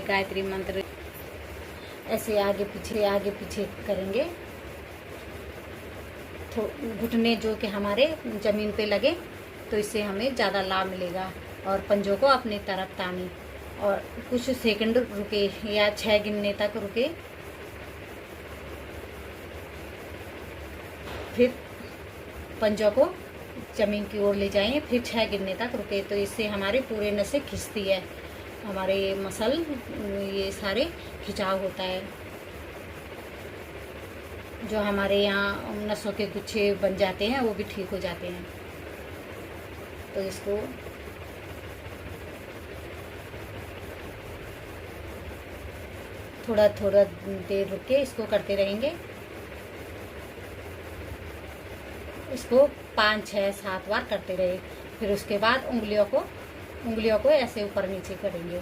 गायत्री मंत्र ऐसे आगे पीछे करेंगे। तो घुटने जो कि हमारे ज़मीन पे लगे तो इससे हमें ज़्यादा लाभ मिलेगा। और पंजों को अपनी तरफ ताने और कुछ सेकंड रुके या 6 गिनने तक रुके। फिर पंजों को ज़मीन की ओर ले जाएं, फिर 6 गिनने तक रुके। तो इससे हमारे पूरे नसें खिंचती है, हमारे मसल ये सारे खिंचाव होता है। जो हमारे यहाँ नसों के गुच्छे बन जाते हैं वो भी ठीक हो जाते हैं। तो इसको थोड़ा थोड़ा देर रुक के इसको करते रहेंगे। इसको 5, 6, 7 बार करते रहे। फिर उसके बाद उंगलियों को ऐसे ऊपर नीचे करेंगे।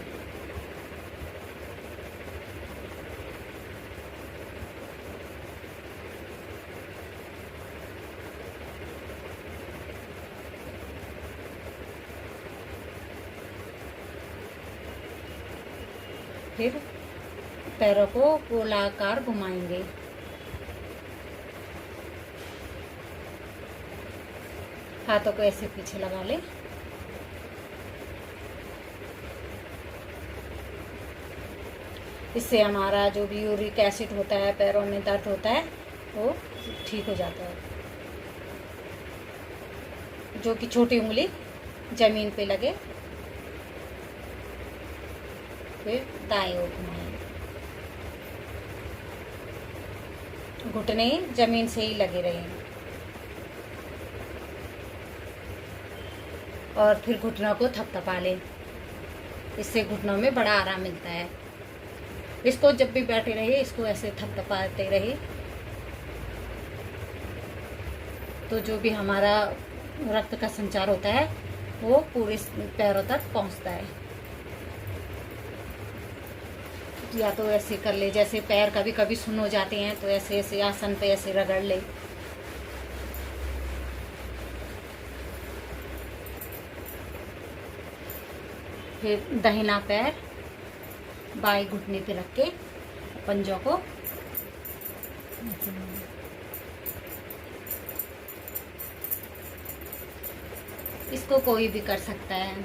फिर पैरों को गोलाकार घुमाएंगे। हाथों को ऐसे पीछे लगा लें। इससे हमारा जो भी यूरिक एसिड होता है, पैरों में दर्द होता है, वो ठीक हो जाता है। जो कि छोटी उंगली जमीन पे लगे। फिर दाएं ओर घुमाएं। घुटने जमीन से ही लगे रहें। और फिर घुटनों को थपथपा लें। इससे घुटनों में बड़ा आराम मिलता है। इसको जब भी बैठे रहिए इसको ऐसे थपथपाते रहिए। तो जो भी हमारा रक्त का संचार होता है वो पूरे पैरों तक पहुंचता है। या तो ऐसे कर ले, जैसे पैर कभी कभी सुन्न हो जाते हैं तो ऐसे ऐसे आसन पे ऐसे रगड़ ले। फिर दाहिना पैर बाएं घुटने पे रख के पंजों को इसको कोई भी कर सकता है,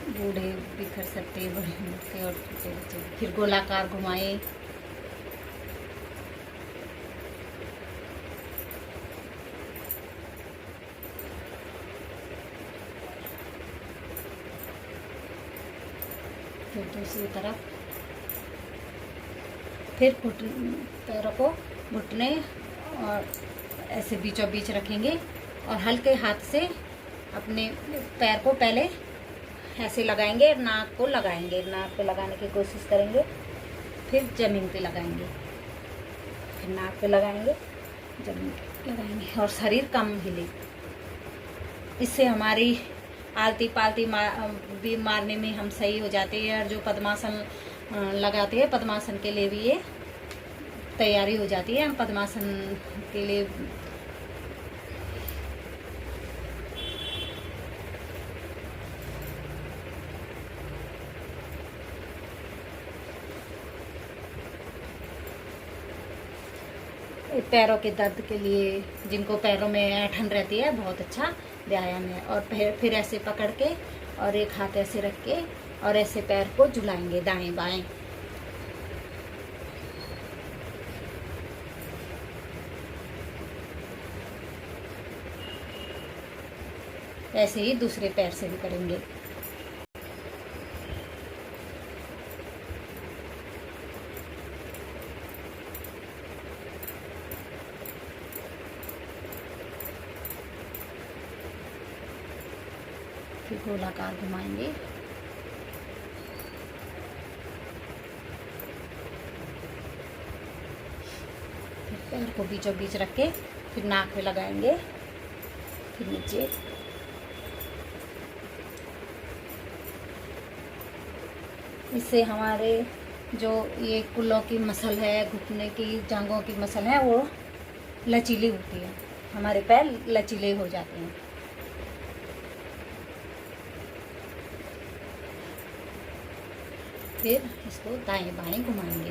बूढ़े भी कर सकते हैं, बड़े मोटे और छोटे बच्चे। फिर गोलाकार घुमाएं। फिर दूसरी तरफ। फिर पैरों को घुटने और ऐसे बीचों बीच रखेंगे और हल्के हाथ से अपने पैर को पहले ऐसे लगाएंगे, नाक को लगाएंगे, नाक पे लगाने की कोशिश करेंगे। फिर ज़मीन पे लगाएंगे, फिर नाक पे लगाएंगे, ज़मीन पे लगाएंगे और शरीर कम हिले। इससे हमारी आलती पालती भी मारने में हम सही हो जाते हैं। और जो पद्मासन लगाते हैं, पद्मासन के लिए भी ये तैयारी हो जाती है। हम पद्मासन के लिए पैरों के दर्द के लिए, जिनको पैरों में ऐंठन रहती है, बहुत अच्छा व्यायाम है। और फिर ऐसे पकड़ के और एक हाथ ऐसे रख के और ऐसे पैर को झुलाएंगे दाएं बाएं। ऐसे ही दूसरे पैर से भी करेंगे। फिर गोलाकार घुमाएंगे। फिर पैर को बीचों बीच रख के फिर नाक पे लगाएंगे, फिर नीचे। इससे हमारे जो ये कुल्लों की मसल है, घुटने की, जांघों की मसल है, वो लचीली होती है। हमारे पैर लचीले हो जाते हैं। फिर इसको दाएं बाएं घुमाएंगे।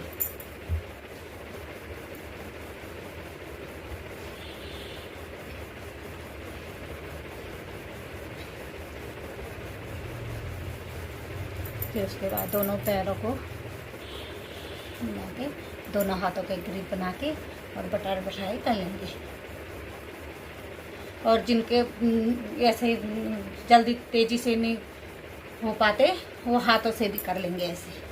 फिर उसके बाद दोनों पैरों को बना के, दोनों हाथों के ग्रिप बना के और बटार बटाई कर लेंगे। और जिनके ऐसे जल्दी तेज़ी से नहीं हो पाते, वो हाथों से भी कर लेंगे ऐसे।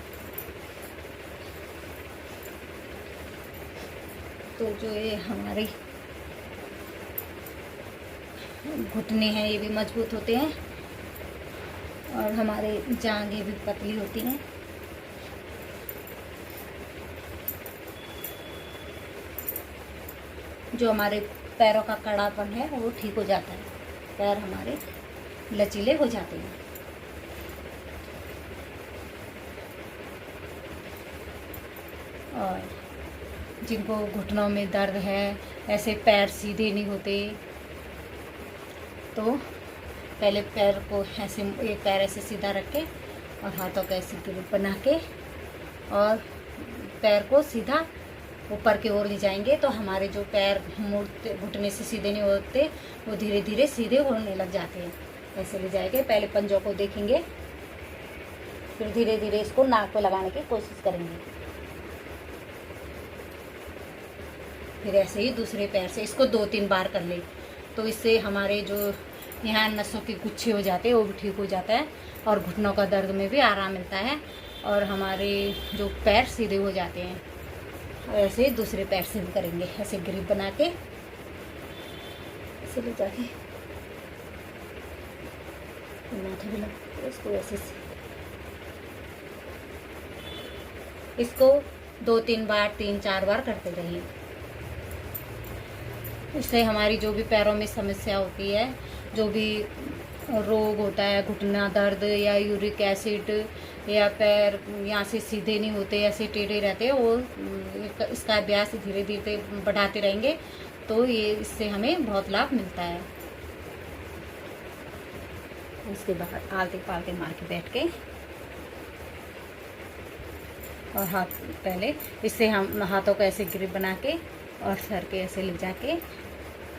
तो जो ये हमारे घुटने हैं ये भी मजबूत होते हैं और हमारे जांघें भी पतली होती हैं। जो हमारे पैरों का कड़ापन है वो ठीक हो जाता है, पैर हमारे लचीले हो जाते हैं। और जिनको घुटनों में दर्द है, ऐसे पैर सीधे नहीं होते, तो पहले पैर को ऐसे, एक पैर ऐसे सीधा रख के और हाथों का ऐसे ग्रिप बना के और पैर को सीधा ऊपर की ओर ले जाएंगे, तो हमारे जो पैर मुड़ते घुटने से सीधे नहीं होते वो धीरे धीरे सीधे होने लग जाते हैं। ऐसे ले जाएंगे, पहले पंजों को देखेंगे, फिर धीरे धीरे इसको नाक पे लगाने की कोशिश करेंगे। फिर ऐसे ही दूसरे पैर से इसको 2-3 बार कर ले, तो इससे हमारे जो यहाँ नसों के गुच्छे हो जाते हैं वो भी ठीक हो जाता है और घुटनों का दर्द में भी आराम मिलता है और हमारे जो पैर सीधे हो जाते हैं। और ऐसे दूसरे पैर से भी करेंगे, ऐसे ग्रिप बना के ऐसे ले जाके माथे भी लगा, इसको ऐसे इसको 2-3 बार 3-4 बार करते रहिए। इससे हमारी जो भी पैरों में समस्या होती है, जो भी रोग होता है, घुटना दर्द या यूरिक एसिड या पैर यहाँ से सीधे नहीं होते, ऐसे टेढ़े रहते हैं, वो इसका अभ्यास धीरे धीरे बढ़ाते रहेंगे तो ये इससे हमें बहुत लाभ मिलता है। उसके बाद आलते पालते मार के बैठ के और हाथ पहले इससे हम हाथों को ऐसे ग्रिप बना के और सर के ऐसे ले जाके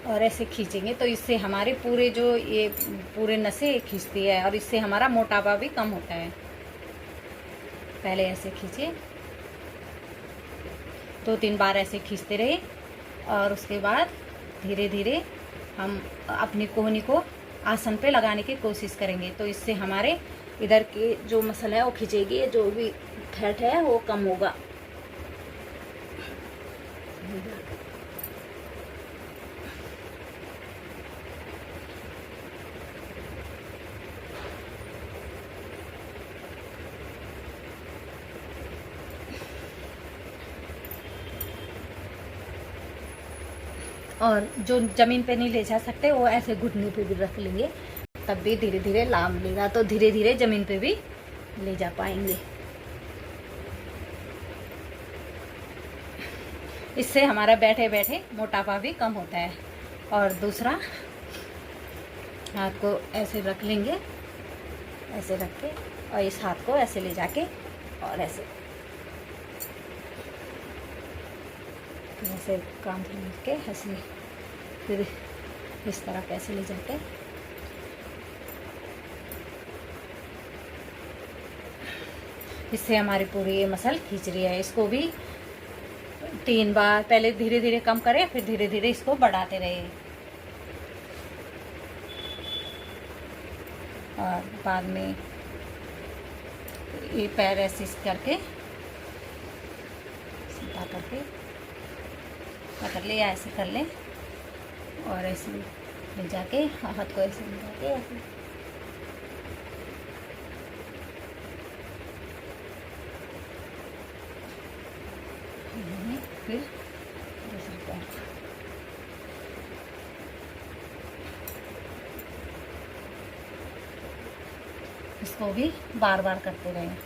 और ऐसे खींचेंगे, तो इससे हमारे पूरे जो ये पूरे नसें खींचती है और इससे हमारा मोटापा भी कम होता है। पहले ऐसे खींचे, 2-3 बार ऐसे खींचते रहे और उसके बाद धीरे धीरे हम अपनी कोहनी को आसन पे लगाने की कोशिश करेंगे, तो इससे हमारे इधर के जो मसल है वो खींचेगी, जो भी फैट है वो कम होगा। और जो ज़मीन पे नहीं ले जा सकते वो ऐसे घुटने पे भी रख लेंगे, तब भी धीरे धीरे लाभ मिलेगा, तो धीरे धीरे ज़मीन पे भी ले जा पाएंगे। इससे हमारा बैठे बैठे मोटापा भी कम होता है। और दूसरा, हाथ को ऐसे रख लेंगे, ऐसे रख के और इस हाथ को ऐसे ले जाके और ऐसे ऐसे काम के ऐसे फिर इस तरह कैसे ले जाके इससे हमारी पूरी ये मसल खींच रही है। इसको भी 3 बार पहले धीरे धीरे कम करें, फिर धीरे धीरे इसको बढ़ाते रहे और बाद में ये पैर ऐसे करके सीधा करके पकड़ ले या ऐसे कर लें और ऐसे ले जाके हाथ को ऐसे ले जाके ऐसे फिर दूसरी पैर इसको भी बार बार करते रहें।